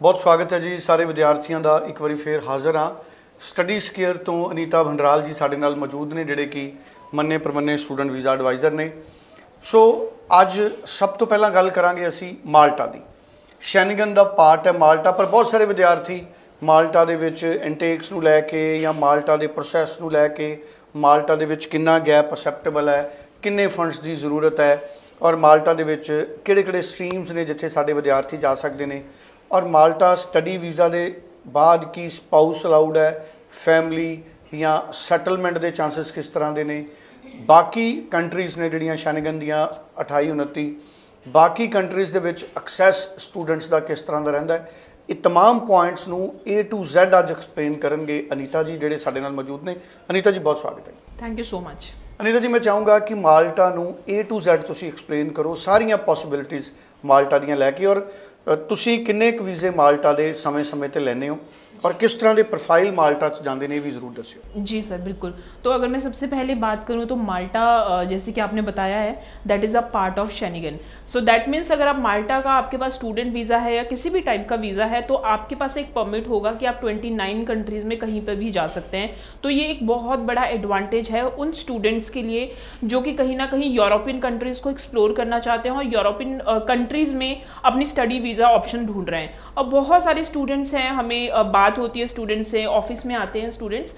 बहुत स्वागत है जी सारे विद्यार्थियों का। एक बार फिर हाज़र हाँ स्टडी स्केयर तो अनीता भंडराल जी साडे नाल मौजूद ने जिहड़े कि मन्ने परमन्ने स्टूडेंट वीज़ा एडवाइज़र ने। सो अज सब तो पहला गल करांगे असी माल्टा दी। शैनिगन दा पार्ट है माल्टा, पर बहुत सारे विद्यार्थी माल्टा दे विच इंटेक्स नूं लैके या माल्टा दे प्रोसैस नूं लैके माल्टा दे विच कितना गैप एक्सैप्टेबल है, किन्ने फंड्स की जरूरत है और माल्टा दे विच किहड़े-किहड़े स्ट्रीम्स ने जिथे साडे विद्यार्थी जा सकते हैं और माल्टा स्टडी वीज़ा के बाद की स्पाउस अलाउड है, फैमिली या सैटलमेंट के चांसिस किस तरह के ने, बाकी कंट्रीज़ ने जिहड़ियां शैनिगन दियां 28-29 बाकी कंट्रीज़ दे विच एक्सैस स्टूडेंट्स का किस तरह का रहिंदा है। ये तमाम पॉइंट्स नूं A to Z अज एक्सप्लेन करेंगे अनीता जी जिहड़े साडे नाल मौजूद ने। अनीता जी बहुत स्वागत है। Thank you so much. Anita ji मैं चाहूँगा कि माल्टा नूं A to Z तुसीं एक्सप्लेन करो सारियां पॉसिबिलिटीज़ माल्टा दियां लैके और तुसीं किन्ने क वीज़े माल्टा दे समय समय ते लैंदे हो और किस तरह के प्रोफाइल माल्टा च जांदे ने भी ज़रूर दस्सिओ। जी सर बिल्कुल। तो अगर मैं सबसे पहले बात करूं तो माल्टा जैसे कि आपने बताया है that is a part of Schengen. So that means अगर आप माल्टा का आपके पास स्टूडेंट वीज़ा है या किसी भी टाइप का वीज़ा है तो आपके पास एक परमिट होगा कि आप 29 कंट्रीज़ में कहीं पर भी जा सकते हैं। तो ये एक बहुत बड़ा एडवांटेज है उन स्टूडेंट्स के लिए जो कि कहीं ना कहीं यूरोपियन कंट्रीज़ को एक्सप्लोर करना चाहते हैं और यूरोपियन कंट्रीज़ में अपनी स्टडी वीज़ा ऑप्शन ढूंढ रहे हैं। अब बहुत सारे स्टूडेंट्स हैं, हमें बात होती है स्टूडेंट्स से, ऑफिस में आते हैं स्टूडेंट्स,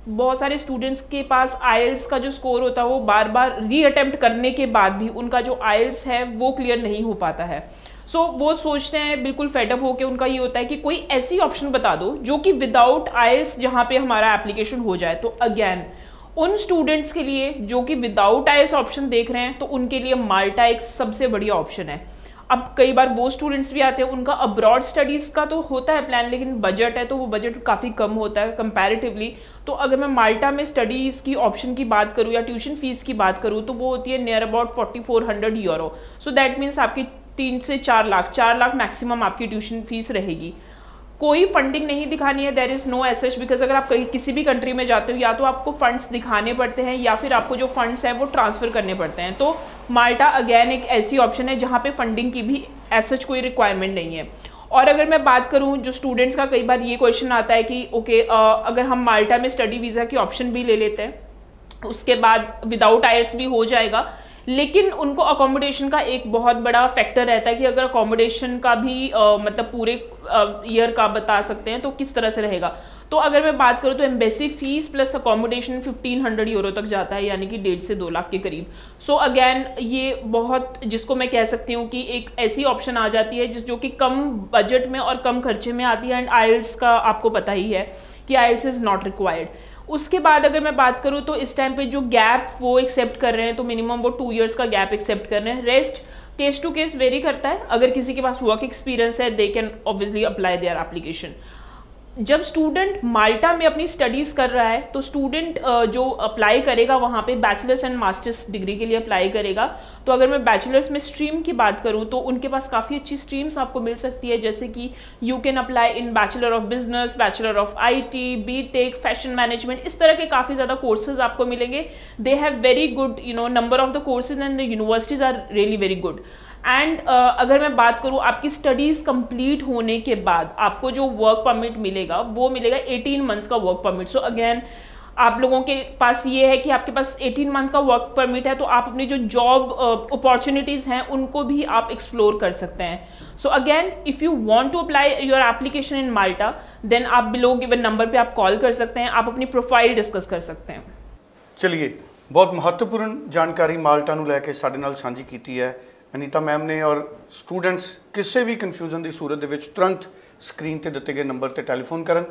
बहुत सारे स्टूडेंट्स के पास आइल्स का जो स्कोर होता है वो बार बार री अटेम्प्ट करने के बाद भी उनका जो आइल्स है वो क्लियर नहीं हो पाता है। सो वो सोचते हैं बिल्कुल फेडअप होकर, उनका ये होता है कि कोई ऐसी ऑप्शन बता दो जो कि विदाउट आइल्स जहाँ पे हमारा एप्लीकेशन हो जाए। तो अगेन उन स्टूडेंट्स के लिए जो कि विदाउट आइल्स ऑप्शन देख रहे हैं तो उनके लिए माल्टा एक सबसे बढ़िया ऑप्शन है। अब कई बार वो स्टूडेंट्स भी आते हैं उनका अब्रॉड स्टडीज़ का तो होता है प्लान, लेकिन बजट है तो वो बजट काफ़ी कम होता है कंपैरेटिवली। तो अगर मैं माल्टा में स्टडीज़ की ऑप्शन की बात करूँ या ट्यूशन फीस की बात करूँ तो वो होती है near about 4400 euro. So that means आपकी 3 से 4 लाख मैक्सिमम आपकी ट्यूशन फीस रहेगी। कोई फंडिंग नहीं दिखानी है, देयर इज़ नो एसएच, बिकॉज अगर आप कहीं किसी भी कंट्री में जाते हो या तो आपको फंड्स दिखाने पड़ते हैं या फिर आपको जो फंड्स हैं वो ट्रांसफ़र करने पड़ते हैं। तो माल्टा अगेन एक ऐसी ऑप्शन है जहाँ पे फंडिंग की भी एसएच कोई रिक्वायरमेंट नहीं है। और अगर मैं बात करूँ जो स्टूडेंट्स का कई बार ये क्वेश्चन आता है कि ओके अगर हम माल्टा में स्टडी वीज़ा की ऑप्शन भी ले लेते हैं उसके बाद विदाउट आइल्स भी हो जाएगा, लेकिन उनको अकोमोडेशन का एक बहुत बड़ा फैक्टर रहता है कि अगर अकोमोडेशन का भी मतलब पूरे ईयर का बता सकते हैं तो किस तरह से रहेगा। तो अगर मैं बात करूँ तो embassy fees plus accommodation 1500 euro तक जाता है, यानी कि 1.5 से 2 लाख के करीब। सो अगेन ये बहुत जिसको मैं कह सकती हूँ कि एक ऐसी ऑप्शन आ जाती है जो कि कम बजट में और कम खर्चे में आती है। एंड आइल्स का आपको पता ही है कि आइल्स इज़ नॉट रिक्वायर्ड। उसके बाद अगर मैं बात करूँ तो इस टाइम पे जो गैप वो एक्सेप्ट कर रहे हैं तो मिनिमम वो 2 इयर्स का गैप एक्सेप्ट कर रहे हैं। Rest case to case vary करता है। अगर किसी के पास वर्क एक्सपीरियंस है they can obviously apply their application. जब स्टूडेंट माल्टा में अपनी स्टडीज़ कर रहा है तो स्टूडेंट जो अप्लाई करेगा वहाँ पे बैचलर्स एंड मास्टर्स डिग्री के लिए अप्लाई करेगा। तो अगर मैं बैचलर्स में स्ट्रीम की बात करूँ तो उनके पास काफ़ी अच्छी स्ट्रीम्स आपको मिल सकती है, जैसे कि you can apply in bachelor of business, bachelor of IT, B Tech, fashion management, इस तरह के काफ़ी ज़्यादा कोर्सेज आपको मिलेंगे। They have very good number of the courses and the universities are really very good. And अगर मैं बात करूँ आपकी स्टडीज़ कंप्लीट होने के बाद आपको जो वर्क परमिट मिलेगा वो मिलेगा 18 मंथ्स का वर्क परमिट। सो अगेन आप लोगों के पास ये है कि आपके पास 18 मंथ का वर्क परमिट है तो आप अपनी जो जॉब अपॉर्चुनिटीज़ हैं उनको भी आप एक्सप्लोर कर सकते हैं। So again if you want to apply your application in Malta then आप बिलो गिवन नंबर पे आप कॉल कर सकते हैं, आप अपनी प्रोफाइल डिस्कस कर सकते हैं। चलिए, बहुत महत्वपूर्ण जानकारी माल्टा नूं लैके साडे नाल सांझी कीती है अनीता मैम ने। और स्टूडेंट्स किसी भी कन्फ्यूजन की सूरत दे विच तुरंत स्क्रीन पर दिते गए नंबर पर टैलीफोन करन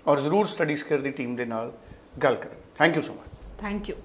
और जरूर स्टडी स्केयर की टीम के नाल गल करन। Thank you so much. Thank you.